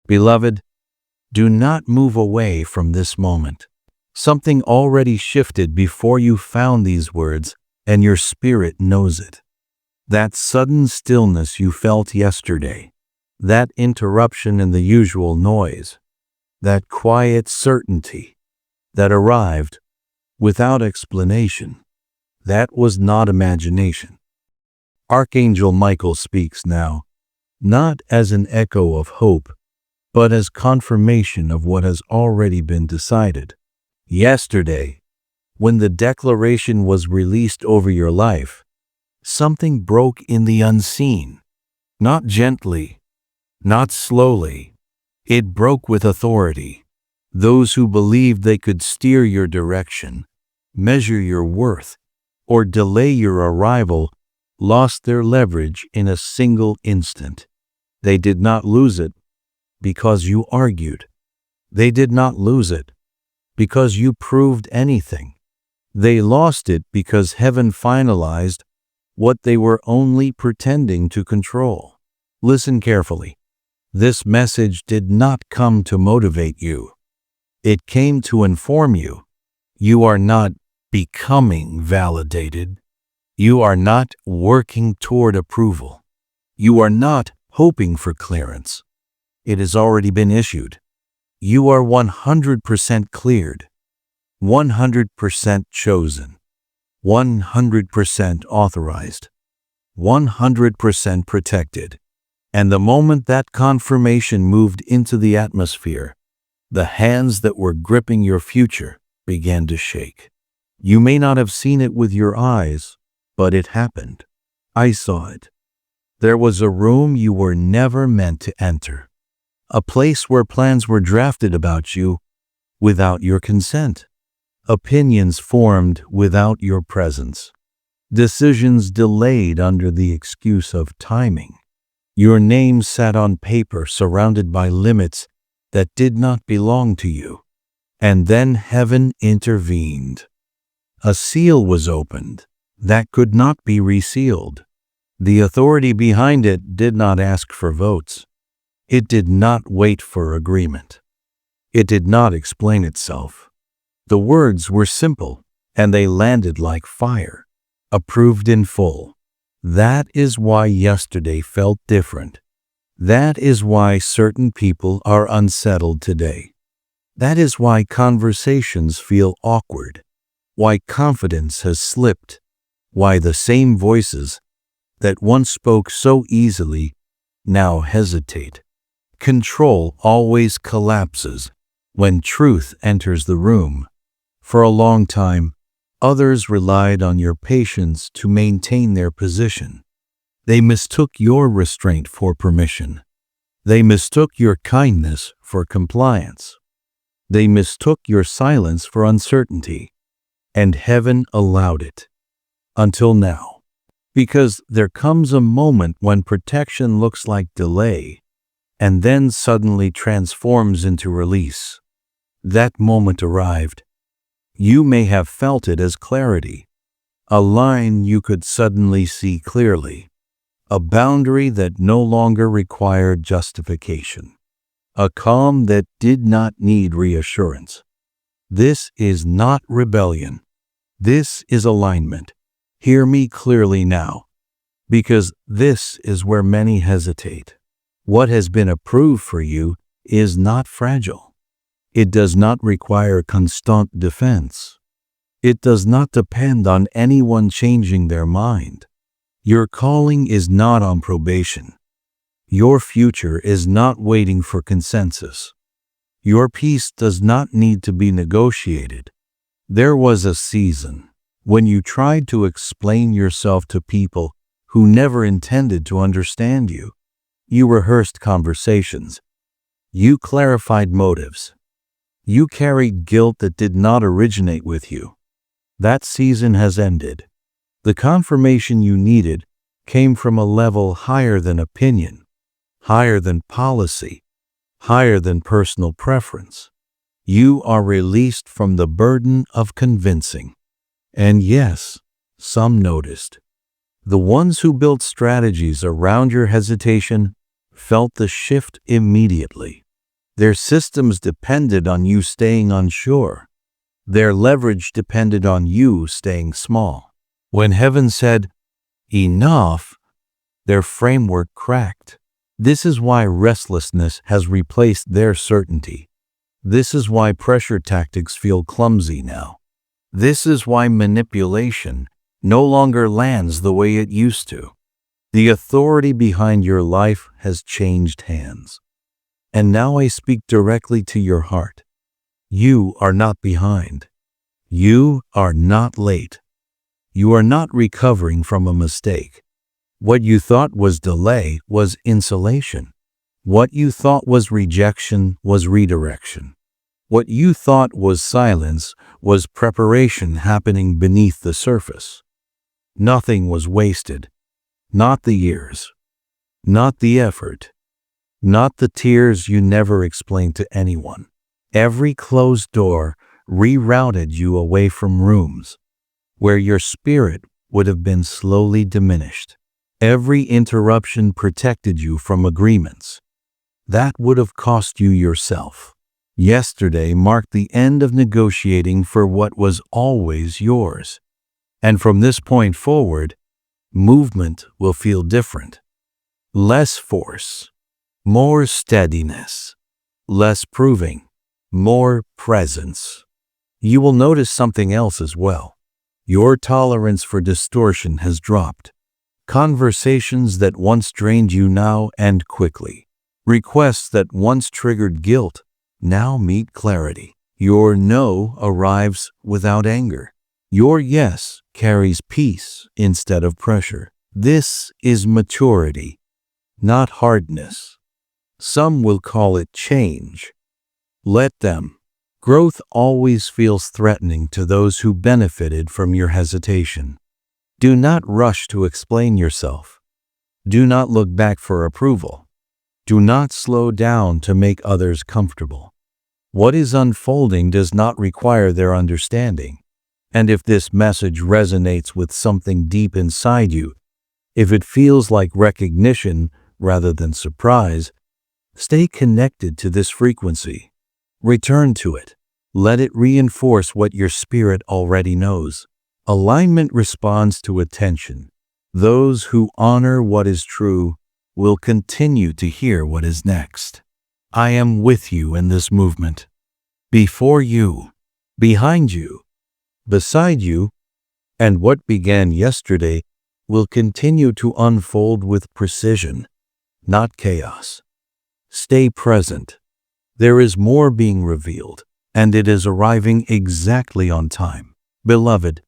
Beloved, do not move away from this moment. Something already shifted before you found these words, and your spirit knows it. That sudden stillness you felt yesterday, that interruption in the usual noise, that quiet certainty that arrived without explanation, that was not imagination. Archangel Michael speaks now, not as an echo of hope, but as confirmation of what has already been decided. Yesterday, when the declaration was released over your life, something broke in the unseen, not gently, not slowly. It broke with authority. Those who believed they could steer your direction, measure your worth, or delay your arrival lost their leverage in a single instant. They did not lose it because you argued. They did not lose it because you proved anything. They lost it because heaven finalized what they were only pretending to control. Listen carefully. This message did not come to motivate you. It came to inform you. You are not becoming validated. You are not working toward approval. You are not hoping for clearance. It has already been issued. You are 100% cleared, 100% chosen, 100% authorized, 100% protected. And the moment that confirmation moved into the atmosphere, the hands that were gripping your future began to shake. You may not have seen it with your eyes, but it happened. I saw it. There was a room you were never meant to enter, a place where plans were drafted about you without your consent, opinions formed without your presence, decisions delayed under the excuse of timing. Your name sat on paper surrounded by limits that did not belong to you. And then heaven intervened. A seal was opened that could not be resealed. The authority behind it did not ask for votes. It did not wait for agreement. It did not explain itself. The words were simple, and they landed like fire, approved in full. That is why yesterday felt different. That is why certain people are unsettled today. That is why conversations feel awkward, why confidence has slipped, why the same voices that once spoke so easily now hesitate. Control always collapses when truth enters the room. For a long time, others relied on your patience to maintain their position. They mistook your restraint for permission. They mistook your kindness for compliance. They mistook your silence for uncertainty. And heaven allowed it. Until now. Because there comes a moment when protection looks like delay, and then suddenly transforms into release. That moment arrived. You may have felt it as clarity, a line you could suddenly see clearly, a boundary that no longer required justification, a calm that did not need reassurance. This is not rebellion. This is alignment. Hear me clearly now, because this is where many hesitate. What has been approved for you is not fragile. It does not require constant defense. It does not depend on anyone changing their mind. Your calling is not on probation. Your future is not waiting for consensus. Your peace does not need to be negotiated. There was a season when you tried to explain yourself to people who never intended to understand you. You rehearsed conversations. You clarified motives. You carried guilt that did not originate with you. That season has ended. The confirmation you needed came from a level higher than opinion, higher than policy, higher than personal preference. You are released from the burden of convincing. And yes, some noticed. The ones who built strategies around your hesitation felt the shift immediately. Their systems depended on you staying unsure. Their leverage depended on you staying small. When heaven said, "Enough," their framework cracked. This is why restlessness has replaced their certainty. This is why pressure tactics feel clumsy now. This is why manipulation no longer lands the way it used to. The authority behind your life has changed hands. And now I speak directly to your heart. You are not behind. You are not late. You are not recovering from a mistake. What you thought was delay was insulation. What you thought was rejection was redirection. What you thought was silence was preparation happening beneath the surface. Nothing was wasted. Not the years. Not the effort. Not the tears you never explained to anyone. Every closed door rerouted you away from rooms where your spirit would have been slowly diminished. Every interruption protected you from agreements that would have cost you yourself. Yesterday marked the end of negotiating for what was always yours. And from this point forward, movement will feel different. Less force, more steadiness, less proving, more presence. You will notice something else as well. Your tolerance for distortion has dropped. Conversations that once drained you now end quickly. Requests that once triggered guilt now meet clarity. Your no arrives without anger. Your yes carries peace instead of pressure. This is maturity, not hardness. Some will call it change. Let them. Growth always feels threatening to those who benefited from your hesitation. Do not rush to explain yourself. Do not look back for approval. Do not slow down to make others comfortable. What is unfolding does not require their understanding. And if this message resonates with something deep inside you, if it feels like recognition rather than surprise, stay connected to this frequency. Return to it. Let it reinforce what your spirit already knows. Alignment responds to attention. Those who honor what is true will continue to hear what is next. I am with you in this movement. Before you, behind you, beside you, and what began yesterday will continue to unfold with precision, not chaos. Stay present. There is more being revealed, and it is arriving exactly on time. Beloved,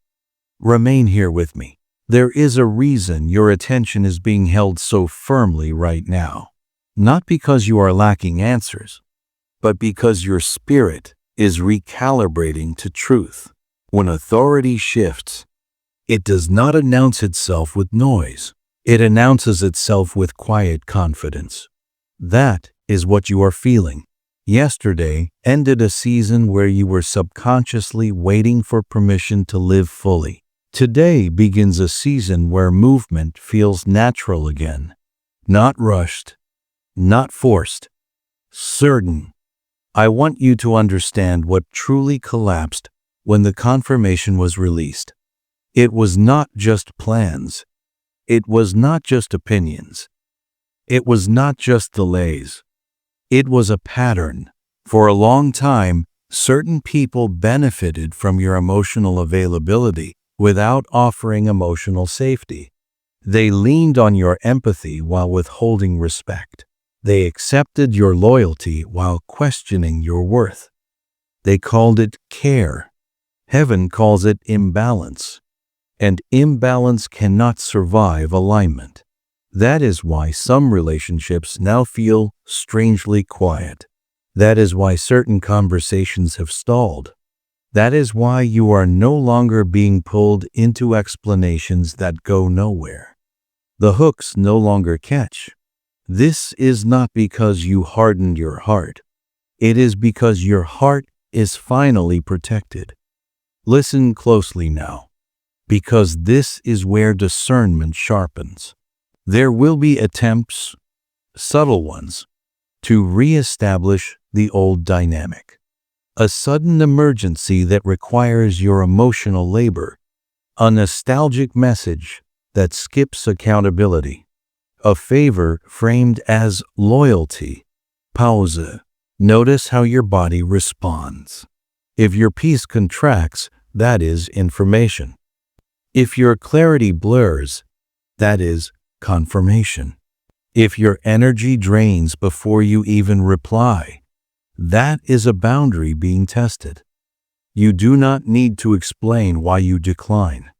remain here with me. There is a reason your attention is being held so firmly right now. Not because you are lacking answers, but because your spirit is recalibrating to truth. When authority shifts, it does not announce itself with noise. It announces itself with quiet confidence. That is what you are feeling. Yesterday ended a season where you were subconsciously waiting for permission to live fully. Today begins a season where movement feels natural again. Not rushed, not forced, certain. I want you to understand what truly collapsed when the confirmation was released. It was not just plans. It was not just opinions. It was not just delays. It was a pattern. For a long time, certain people benefited from your emotional availability without offering emotional safety. They leaned on your empathy while withholding respect. They accepted your loyalty while questioning your worth. They called it care. Heaven calls it imbalance. And imbalance cannot survive alignment. That is why some relationships now feel strangely quiet. That is why certain conversations have stalled. That is why you are no longer being pulled into explanations that go nowhere. The hooks no longer catch. This is not because you hardened your heart. It is because your heart is finally protected. Listen closely now, because this is where discernment sharpens. There will be attempts, subtle ones, to re-establish the old dynamic. A sudden emergency that requires your emotional labor. A nostalgic message that skips accountability. A favor framed as loyalty. Pause. Notice how your body responds. If your peace contracts, that is information. If your clarity blurs, that is confirmation. If your energy drains before you even reply, that is a boundary being tested. You do not need to explain why you decline.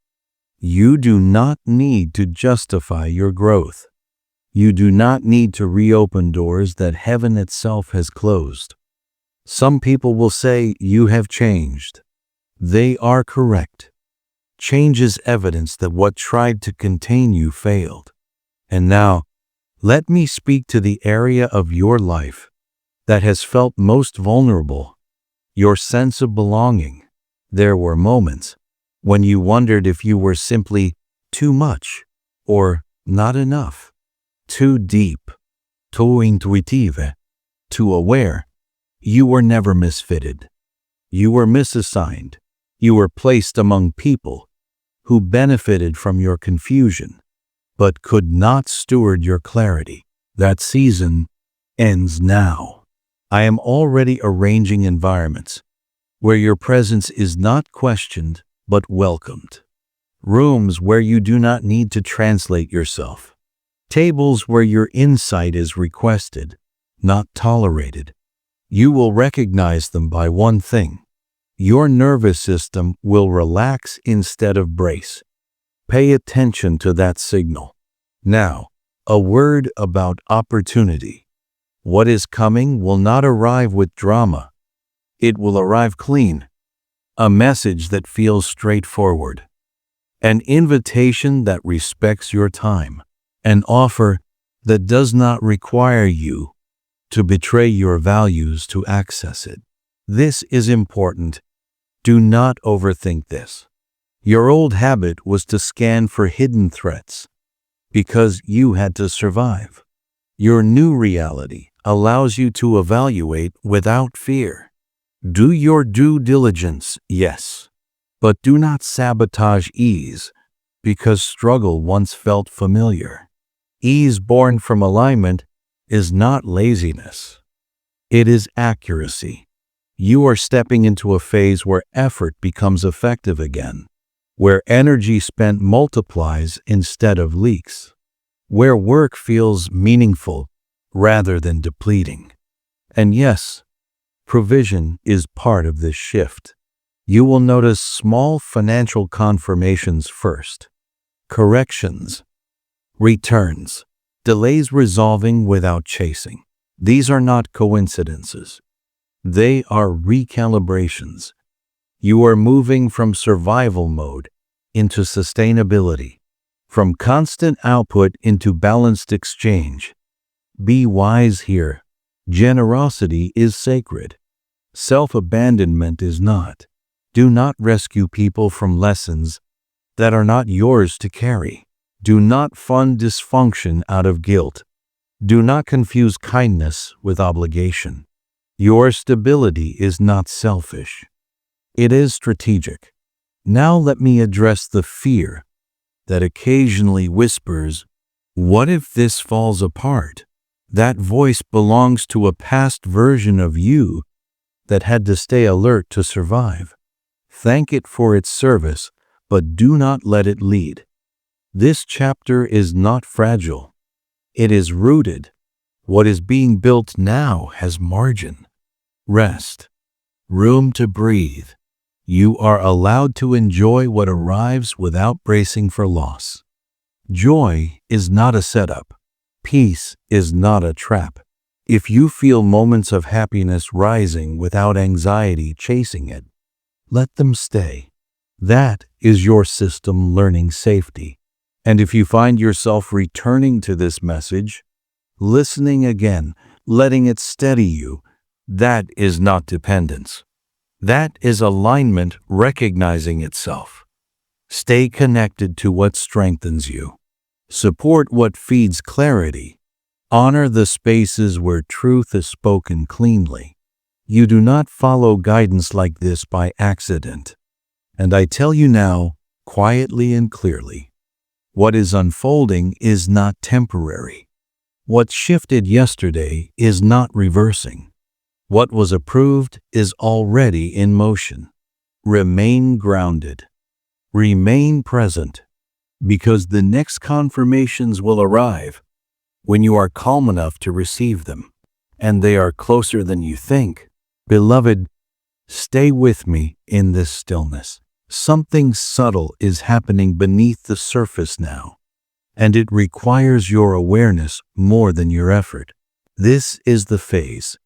You do not need to justify your growth. You do not need to reopen doors that heaven itself has closed. Some people will say you have changed. They are correct. Change is evidence that what tried to contain you failed. And now, let me speak to the area of your life that has felt most vulnerable, your sense of belonging. There were moments when you wondered if you were simply too much or not enough, too deep, too intuitive, too aware. You were never misfitted. You were misassigned. You were placed among people who benefited from your confusion, but could not steward your clarity. That season ends now. I am already arranging environments where your presence is not questioned but welcomed. Rooms where you do not need to translate yourself. Tables where your insight is requested, not tolerated. You will recognize them by one thing. Your nervous system will relax instead of brace. Pay attention to that signal. Now, a word about opportunity. What is coming will not arrive with drama. It will arrive clean. A message that feels straightforward. An invitation that respects your time. An offer that does not require you to betray your values to access it. This is important. Do not overthink this. Your old habit was to scan for hidden threats because you had to survive. Your new reality allows you to evaluate without fear. Do your due diligence, yes, but do not sabotage ease because struggle once felt familiar. Ease born from alignment is not laziness. It is accuracy. You are stepping into a phase where effort becomes effective again, where energy spent multiplies instead of leaks, where work feels meaningful rather than depleting. And yes, provision is part of this shift. You will notice small financial confirmations first. Corrections, returns, delays resolving without chasing. These are not coincidences. They are recalibrations. You are moving from survival mode into sustainability, from constant output into balanced exchange. Be wise here. Generosity is sacred. Self-abandonment is not. Do not rescue people from lessons that are not yours to carry. Do not fund dysfunction out of guilt. Do not confuse kindness with obligation. Your stability is not selfish. It is strategic. Now let me address the fear that occasionally whispers, "What if this falls apart?" That voice belongs to a past version of you that had to stay alert to survive. Thank it for its service, but do not let it lead. This chapter is not fragile. It is rooted. What is being built now has margin, rest, room to breathe. You are allowed to enjoy what arrives without bracing for loss. Joy is not a setup. Peace is not a trap. If you feel moments of happiness rising without anxiety chasing it, let them stay. That is your system learning safety. And if you find yourself returning to this message, listening again, letting it steady you, that is not dependence. That is alignment recognizing itself. Stay connected to what strengthens you. Support what feeds clarity. Honor the spaces where truth is spoken cleanly. You do not follow guidance like this by accident. And I tell you now, quietly and clearly, what is unfolding is not temporary. What shifted yesterday is not reversing. What was approved is already in motion. Remain grounded. Remain present, because the next confirmations will arrive when you are calm enough to receive them, and they are closer than you think. Beloved, stay with me in this stillness. Something subtle is happening beneath the surface now, and it requires your awareness more than your effort. This is the phase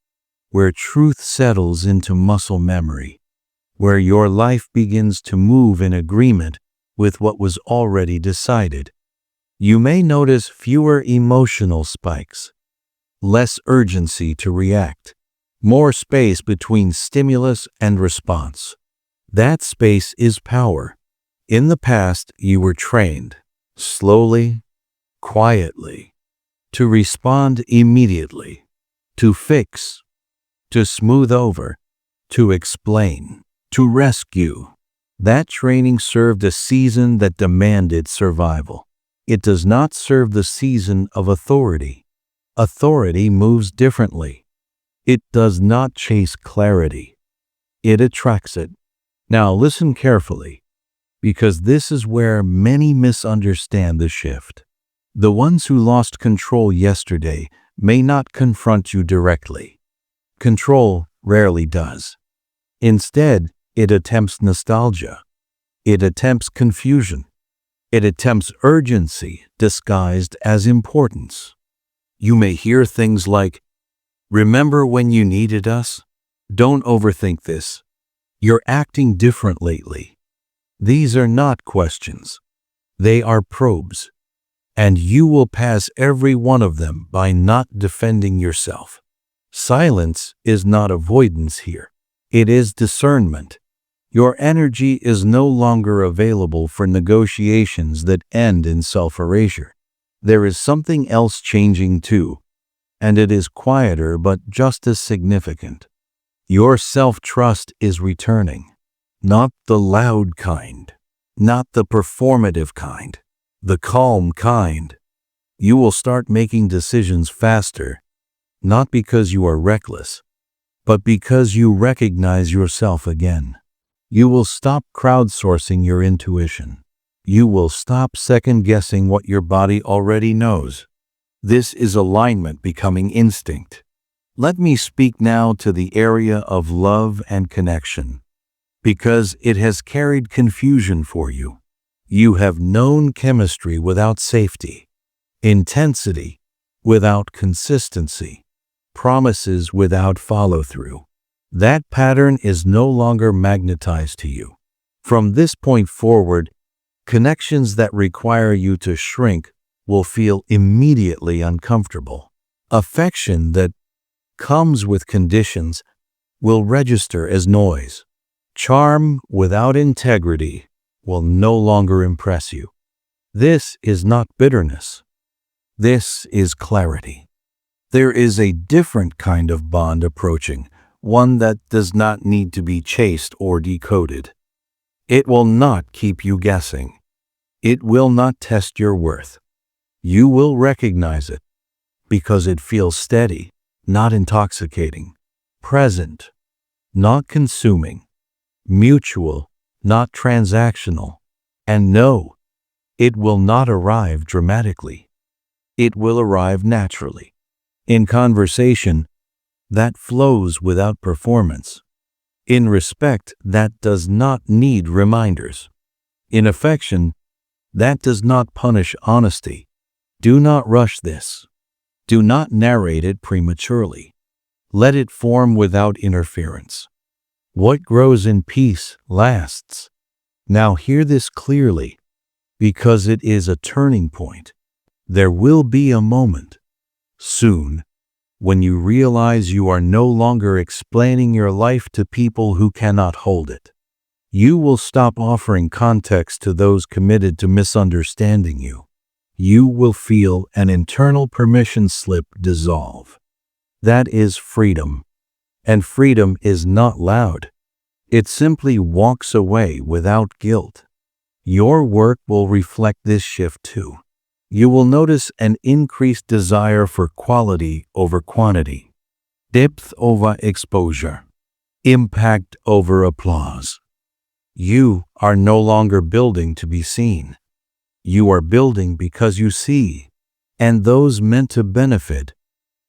where truth settles into muscle memory, where your life begins to move in agreement with what was already decided. You may notice fewer emotional spikes, less urgency to react, more space between stimulus and response. That space is power. In the past, you were trained, slowly, quietly, to respond immediately, to fix, to smooth over, to explain, to rescue. That training served a season that demanded survival. It does not serve the season of authority. Authority moves differently. It does not chase clarity. It attracts it. Now listen carefully, because this is where many misunderstand the shift. The ones who lost control yesterday may not confront you directly. Control rarely does. Instead, it attempts nostalgia. It attempts confusion. It attempts urgency disguised as importance. You may hear things like, "Remember when you needed us?" Don't overthink this. You're acting different lately. These are not questions. They are probes. And you will pass every one of them by not defending yourself. Silence is not avoidance here. It is discernment. Your energy is no longer available for negotiations that end in self-erasure. There is something else changing too, and it is quieter but just as significant. Your self-trust is returning, not the loud kind, not the performative kind, the calm kind. You will start making decisions faster, not because you are reckless, but because you recognize yourself again. You will stop crowdsourcing your intuition. You will stop second-guessing what your body already knows. This is alignment becoming instinct. Let me speak now to the area of love and connection, because it has carried confusion for you. You have known chemistry without safety, intensity without consistency, promises without follow-through. That pattern is no longer magnetized to you. From this point forward, connections that require you to shrink will feel immediately uncomfortable. Affection that comes with conditions will register as noise. Charm without integrity will no longer impress you. This is not bitterness. This is clarity. There is a different kind of bond approaching, one that does not need to be chased or decoded. It will not keep you guessing. It will not test your worth. You will recognize it because it feels steady, not intoxicating, present, not consuming, mutual, not transactional. And no, it will not arrive dramatically. It will arrive naturally, in conversation that flows without performance, in respect that does not need reminders, in affection that does not punish honesty. Do not rush this. Do not narrate it prematurely. Let it form without interference. What grows in peace lasts. Now hear this clearly, because it is a turning point. There will be a moment, soon, when you realize you are no longer explaining your life to people who cannot hold it. You will stop offering context to those committed to misunderstanding you. you will feel an internal permission slip dissolve. That is freedom. And freedom is not loud. It simply walks away without guilt. Your work will reflect this shift too. You will notice an increased desire for quality over quantity, depth over exposure, impact over applause. You are no longer building to be seen. You are building because you see, and those meant to benefit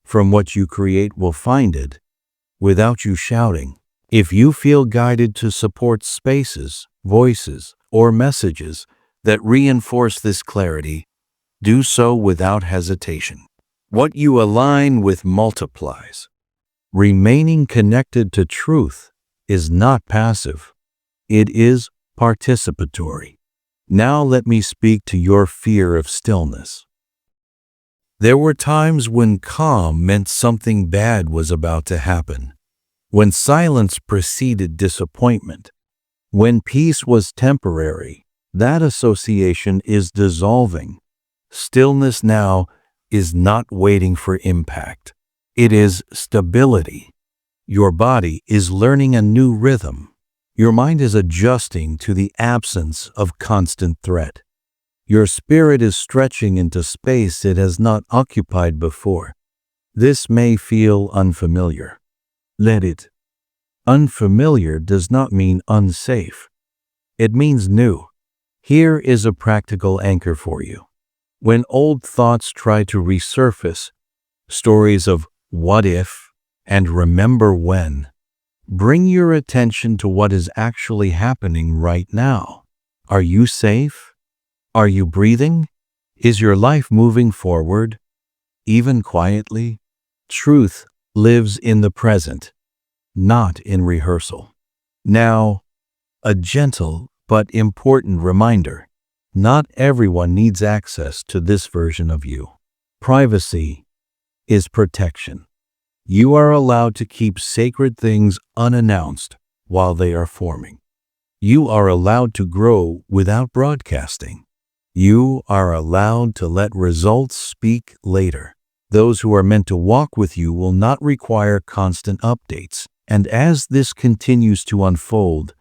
from what you create will find it without you shouting. If you feel guided to support spaces, voices, or messages that reinforce this clarity, do so without hesitation. What you align with multiplies. Remaining connected to truth is not passive. It is participatory. Now let me speak to your fear of stillness. There were times when calm meant something bad was about to happen, when silence preceded disappointment, when peace was temporary. That association is dissolving. Stillness now is not waiting for impact. It is stability. Your body is learning a new rhythm. Your mind is adjusting to the absence of constant threat. Your spirit is stretching into space it has not occupied before. This may feel unfamiliar. Let it. Unfamiliar does not mean unsafe. It means new. Here is a practical anchor for you. When old thoughts try to resurface, stories of what if and remember when, bring your attention to what is actually happening right now. Are you safe? Are you breathing? Is your life moving forward, even quietly? Truth lives in the present, not in rehearsal. Now, a gentle but important reminder. Not everyone needs access to this version of you. Privacy is protection. You are allowed to keep sacred things unannounced while they are forming. You are allowed to grow without broadcasting. You are allowed to let results speak later. Those who are meant to walk with you will not require constant updates. And as this continues to unfold,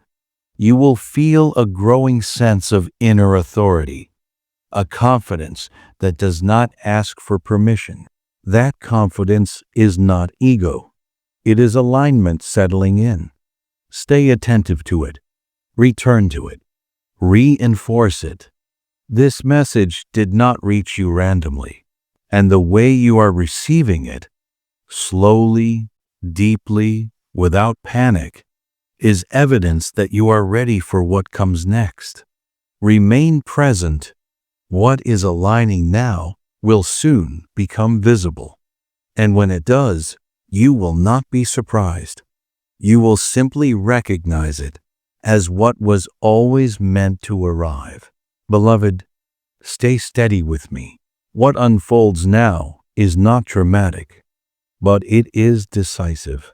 you will feel a growing sense of inner authority, a confidence that does not ask for permission. That confidence is not ego. It is alignment settling in. Stay attentive to it. Return to it. Reinforce it. This message did not reach you randomly, and the way you are receiving it, slowly, deeply, without panic, is evidence that you are ready for what comes next. Remain present. What is aligning now will soon become visible. And when it does, you will not be surprised. You will simply recognize it as what was always meant to arrive. Beloved, stay steady with me. What unfolds now is not dramatic, but it is decisive.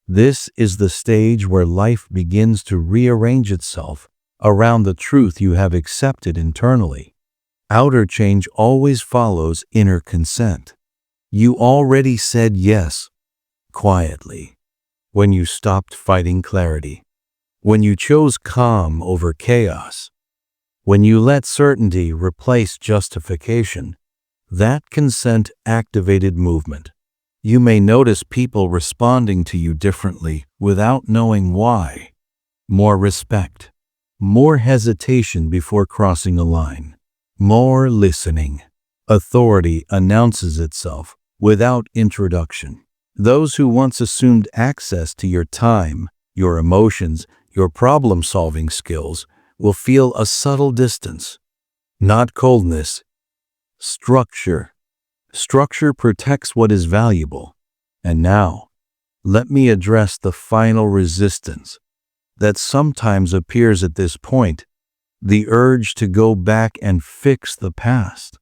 This is the stage where life begins to rearrange itself around the truth you have accepted internally. Outer change always follows inner consent. You already said yes, quietly, when you stopped fighting clarity, when you chose calm over chaos, when you let certainty replace justification. That consent activated movement. You may notice people responding to you differently without knowing why. More respect, more hesitation before crossing a line, more listening. Authority announces itself without introduction. Those who once assumed access to your time, your emotions, your problem-solving skills will feel a subtle distance. Not coldness, structure. Structure protects what is valuable. And now, let me address the final resistance that sometimes appears at this point, the urge to go back and fix the past.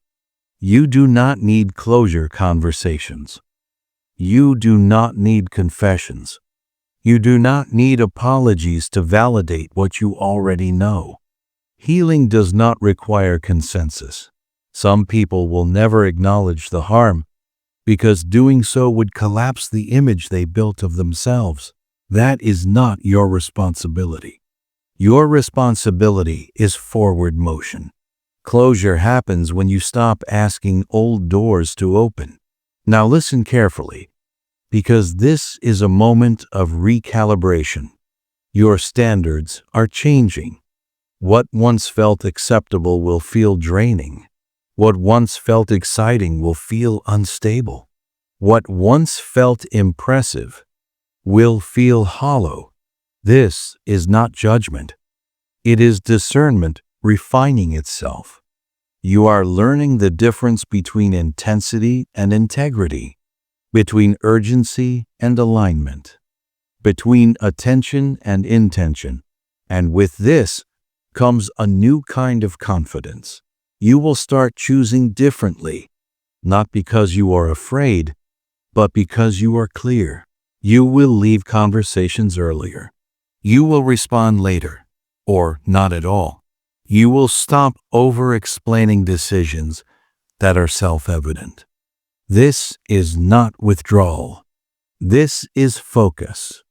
You do not need closure conversations. You do not need confessions. You do not need apologies to validate what you already know. Healing does not require consensus. Some people will never acknowledge the harm because doing so would collapse the image they built of themselves. That is not your responsibility. Your responsibility is forward motion. Closure happens when you stop asking old doors to open. Now listen carefully, because this is a moment of recalibration. Your standards are changing. What once felt acceptable will feel draining. What once felt exciting will feel unstable. What once felt impressive will feel hollow. This is not judgment. It is discernment refining itself. You are learning the difference between intensity and integrity, between urgency and alignment, between attention and intention. And with this comes a new kind of confidence. You will start choosing differently, not because you are afraid, but because you are clear. You will leave conversations earlier. You will respond later, or not at all. You will stop over-explaining decisions that are self-evident. This is not withdrawal. This is focus.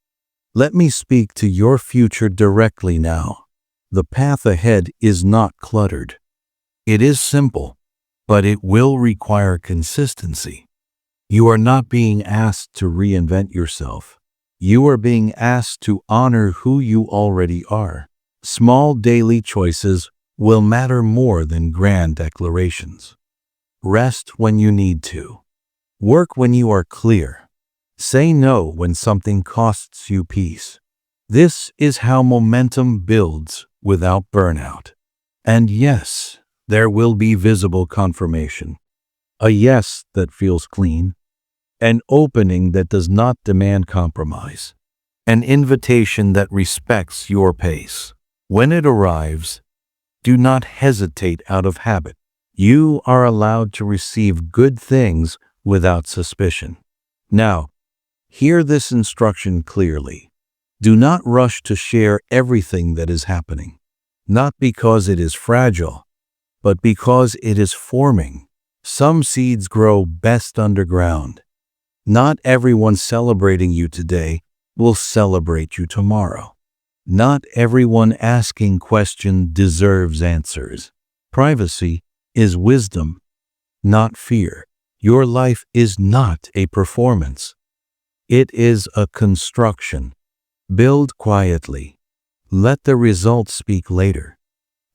Let me speak to your future directly now. The path ahead is not cluttered. It is simple, but it will require consistency. You are not being asked to reinvent yourself. You are being asked to honor who you already are. Small daily choices will matter more than grand declarations. Rest when you need to. Work when you are clear. Say no when something costs you peace. This is how momentum builds without burnout. And yes, there will be visible confirmation. A yes that feels clean. An opening that does not demand compromise. An invitation that respects your pace. When it arrives, do not hesitate out of habit. You are allowed to receive good things without suspicion. Now, hear this instruction clearly. Do not rush to share everything that is happening, not because it is fragile, but because it is forming. Some seeds grow best underground. Not everyone celebrating you today will celebrate you tomorrow. Not everyone asking questions deserves answers. Privacy is wisdom, not fear. Your life is not a performance. It is a construction. Build quietly. Let the results speak later.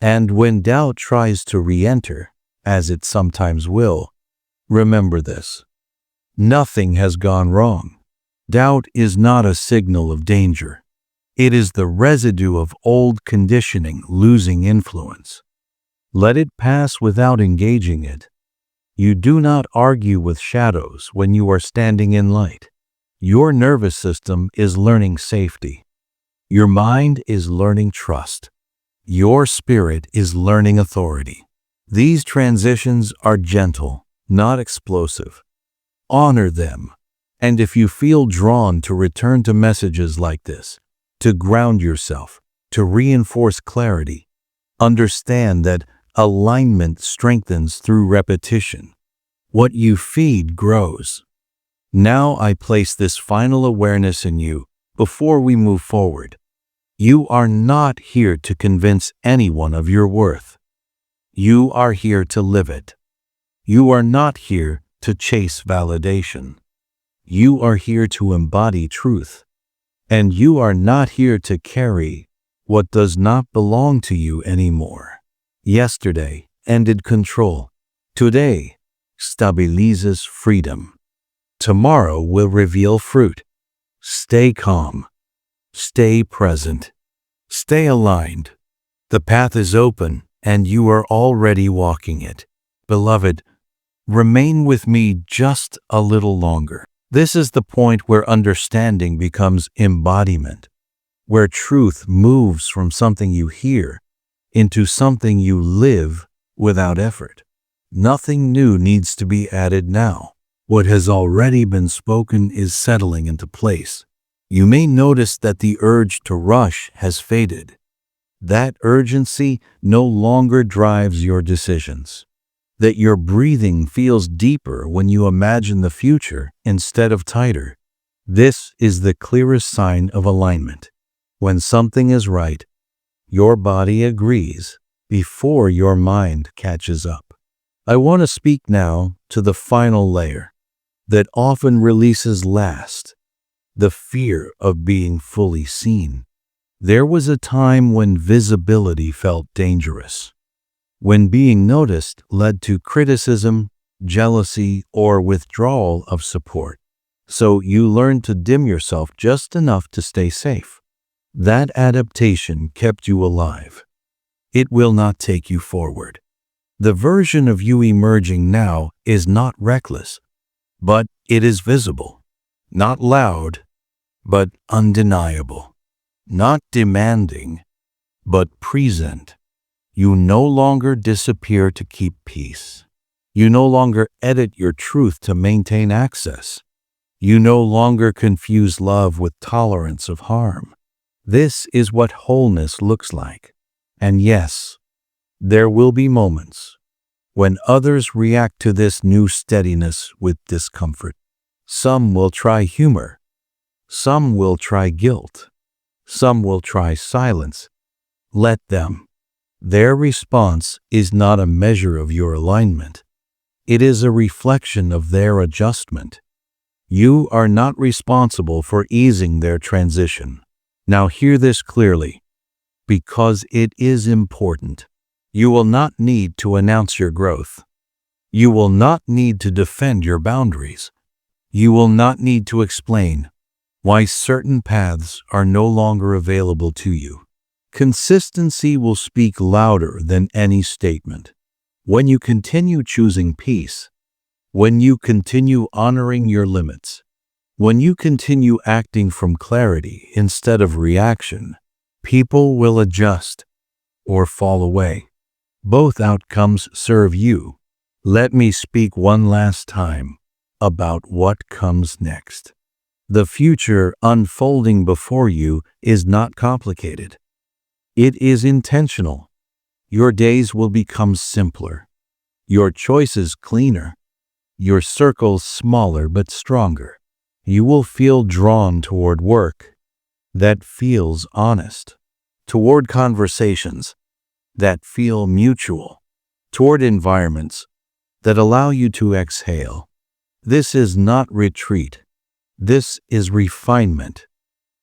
And when doubt tries to re-enter, as it sometimes will, remember this. Nothing has gone wrong. Doubt is not a signal of danger. It is the residue of old conditioning losing influence. Let it pass without engaging it. You do not argue with shadows when you are standing in light. Your nervous system is learning safety. Your mind is learning trust. Your spirit is learning authority. These transitions are gentle, not explosive. Honor them. And if you feel drawn to return to messages like this, to ground yourself, to reinforce clarity, understand that alignment strengthens through repetition. What you feed grows. Now I place this final awareness in you before we move forward. You are not here to convince anyone of your worth. You are here to live it. You are not here to chase validation. You are here to embody truth. And you are not here to carry what does not belong to you anymore. Yesterday ended control. Today stabilizes freedom. Tomorrow will reveal fruit. Stay calm. Stay present. Stay aligned. The path is open and you are already walking it. Beloved, remain with me just a little longer. This is the point where understanding becomes embodiment, where truth moves from something you hear into something you live without effort. Nothing new needs to be added now. What has already been spoken is settling into place. You may notice that the urge to rush has faded. That urgency no longer drives your decisions. that your breathing feels deeper when you imagine the future instead of tighter. This is the clearest sign of alignment. When something is right, your body agrees before your mind catches up. I want to speak now to the final layer that often releases last, the fear of being fully seen. There was a time when visibility felt dangerous, when being noticed led to criticism, jealousy, or withdrawal of support. So you learned to dim yourself just enough to stay safe. That adaptation kept you alive. It will not take you forward. The version of you emerging now is not reckless, but it is visible. Not loud, but undeniable. Not demanding, but present. You no longer disappear to keep peace. You no longer edit your truth to maintain access. You no longer confuse love with tolerance of harm. This is what wholeness looks like. And yes, there will be moments when others react to this new steadiness with discomfort. Some will try humor. Some will try guilt. Some will try silence. Let them. Their response is not a measure of your alignment. It is a reflection of their adjustment. You are not responsible for easing their transition. Now hear this clearly, because it is important. You will not need to announce your growth. You will not need to defend your boundaries. You will not need to explain why certain paths are no longer available to you. Consistency will speak louder than any statement. When you continue choosing peace, when you continue honoring your limits, when you continue acting from clarity instead of reaction, people will adjust or fall away. Both outcomes serve you. Let me speak one last time about what comes next. The future unfolding before you is not complicated. It is intentional. Your days will become simpler, your choices cleaner, your circles smaller but stronger. You will feel drawn toward work that feels honest, toward conversations that feel mutual, toward environments that allow you to exhale. This is not retreat. This is refinement.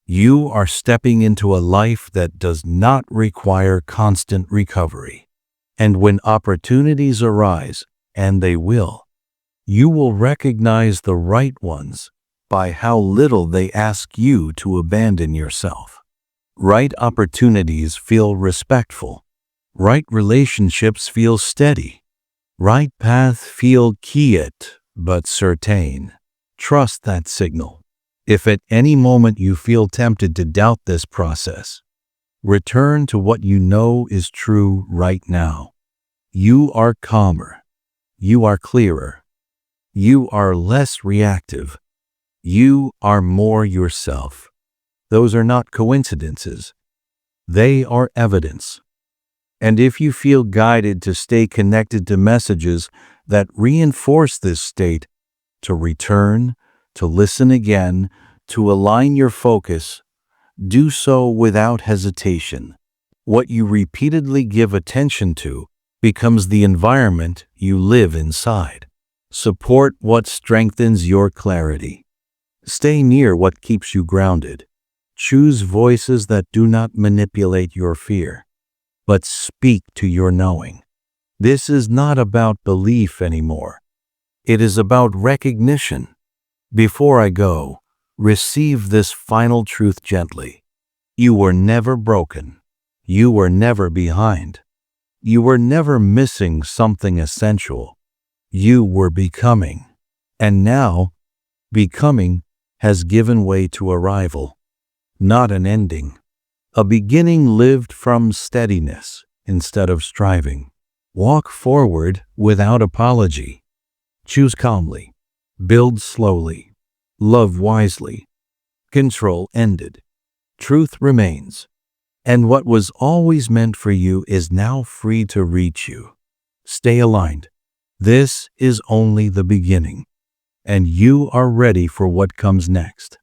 You are stepping into a life that does not require constant recovery. And when opportunities arise, and they will, you will recognize the right ones by how little they ask you to abandon yourself. Right opportunities feel respectful. Right relationships feel steady. Right path feel quiet but certain. Trust that signal. If at any moment you feel tempted to doubt this process, return to what you know is true right now. You are calmer. You are clearer. You are less reactive. You are more yourself. Those are not coincidences. They are evidence. And if you feel guided to stay connected to messages that reinforce this state, to return, to listen again, to align your focus, do so without hesitation. What you repeatedly give attention to becomes the environment you live inside. Support what strengthens your clarity. Stay near what keeps you grounded. Choose voices that do not manipulate your fear, but speak to your knowing. This is not about belief anymore. It is about recognition. Before I go, receive this final truth gently. You were never broken. You were never behind. You were never missing something essential. You were becoming. And now, becoming has given way to arrival, not an ending. A beginning lived from steadiness instead of striving. Walk forward without apology. Choose calmly. Build slowly. Love wisely. Control ended. Truth remains. And what was always meant for you is now free to reach you. Stay aligned. This is only the beginning, and you are ready for what comes next.